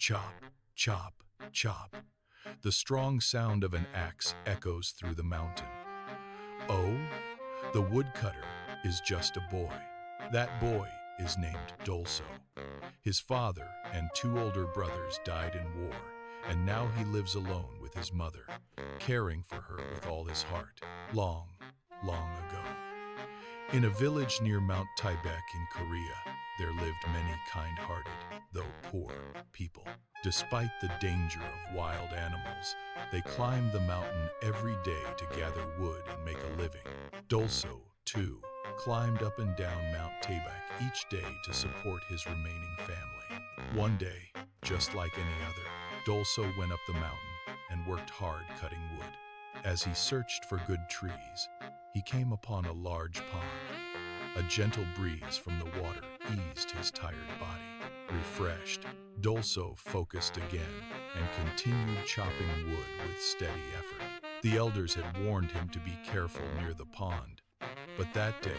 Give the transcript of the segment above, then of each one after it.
Chop, chop, chop. The strong sound of an axe echoes through the mountain. Oh, the woodcutter is just a boy. That boy is named Dolsoe. His father and two older brothers died in war, and now he lives alone with his mother, caring for her with all his heart, long, long ago. In a village near Mount Taebaek in Korea, there lived many kind-hearted, though poor, people. Despite the danger of wild animals, they climbed the mountain every day to gather wood and make a living. Dolsoe, too, climbed up and down Mount Taebaek each day to support his remaining family. One day, just like any other, Dolsoe went up the mountain and worked hard cutting wood. As he searched for good trees, he came upon a large pond. A gentle breeze from the water eased his tired body. Refreshed, Dolsoe focused again and continued chopping wood with steady effort. The elders had warned him to be careful near the pond, but that day,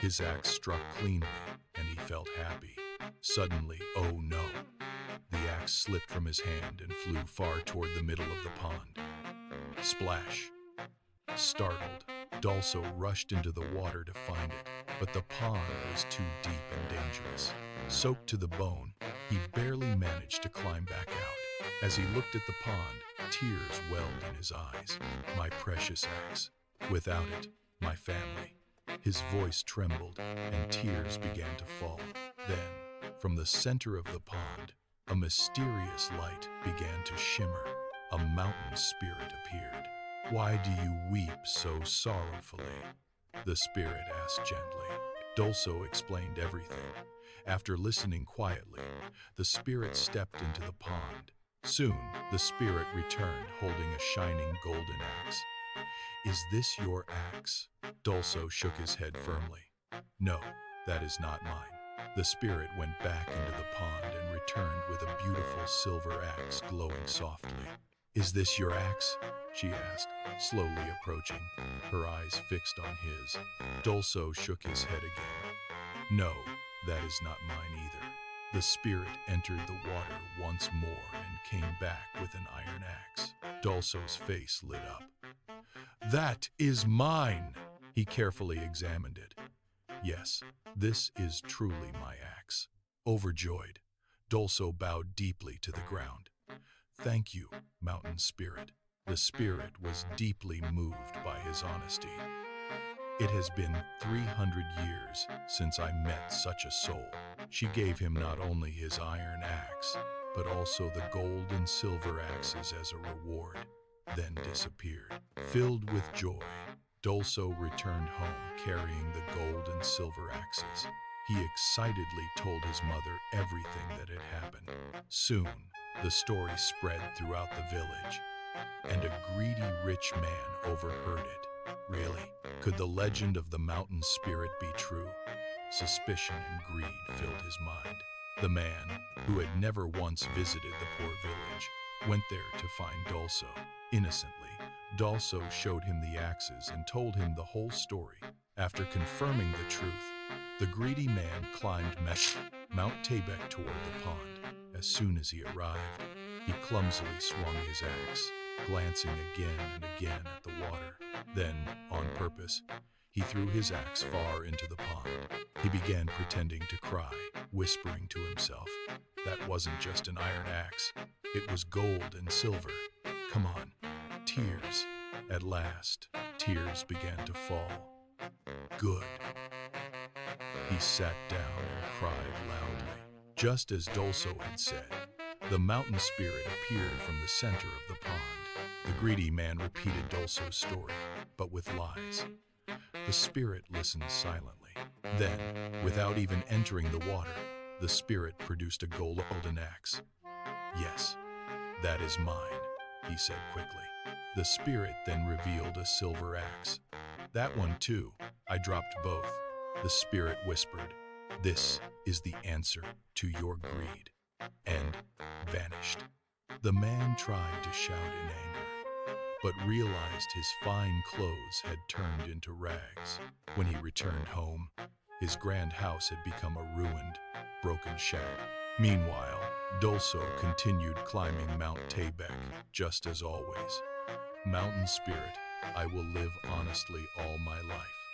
his axe struck cleanly and he felt happy. Suddenly, oh no! The axe slipped from his hand and flew far toward the middle of the pond. Splash! Startled, Dolsoe rushed into the water to find it, but the pond was too deep and dangerous. Soaked to the bone, he barely managed to climb back out. As he looked at the pond, tears welled in his eyes. My precious axe. Without it, my family. His voice trembled, and tears began to fall. Then, from the center of the pond, a mysterious light began to shimmer. A mountain spirit appeared. "Why do you weep so sorrowfully?" the spirit asked gently. Dolsoe explained everything. After listening quietly, the spirit stepped into the pond. Soon, the spirit returned holding a shining golden axe. "Is this your axe?" Dolsoe shook his head firmly. "No, that is not mine." The spirit went back into the pond and returned with a beautiful silver axe glowing softly. "Is this your axe?" she asked, slowly approaching, her eyes fixed on his. Dolsoe shook his head again. "No, that is not mine either." The spirit entered the water once more and came back with an iron axe. Dolsoe's face lit up. "That is mine!" He carefully examined it. "Yes, this is truly my axe." Overjoyed, Dolsoe bowed deeply to the ground. "Thank you, mountain spirit." The spirit was deeply moved by his honesty. "It has been 300 years since I met such a soul." She gave him not only his iron axe, but also the gold and silver axes as a reward, then disappeared. Filled with joy, Dolsoe returned home carrying the gold and silver axes. He excitedly told his mother everything that had happened. Soon, the story spread throughout the village, and a greedy rich man overheard it. Really? Could the legend of the mountain spirit be true? Suspicion and greed filled his mind. The man, who had never once visited the poor village, went there to find Dolsoe. Innocently, Dolsoe showed him the axes and told him the whole story. After confirming the truth, the greedy man climbed Mount Taebaek toward the pond. As soon as he arrived, he clumsily swung his axe, glancing again and again at the water. Then, on purpose, he threw his axe far into the pond. He began pretending to cry, whispering to himself, "That wasn't just an iron axe. It was gold and silver. Come on." Tears. At last, tears began to fall. "Good." He sat down and cried loudly. Just as Dolsoe had said, the mountain spirit appeared from the center of the pond. The greedy man repeated Dolsoe's story, but with lies. The spirit listened silently. Then, without even entering the water, the spirit produced a golden axe. "Yes, that is mine," he said quickly. The spirit then revealed a silver axe. "That one too. I dropped both." The spirit whispered, "This is the answer to your greed," and vanished. The man tried to shout in anger, but realized his fine clothes had turned into rags. When he returned home, his grand house had become a ruined, broken shack. Meanwhile, Dolsoe continued climbing Mount Taebaek, just as always. Mountain spirit, I will live honestly all my life.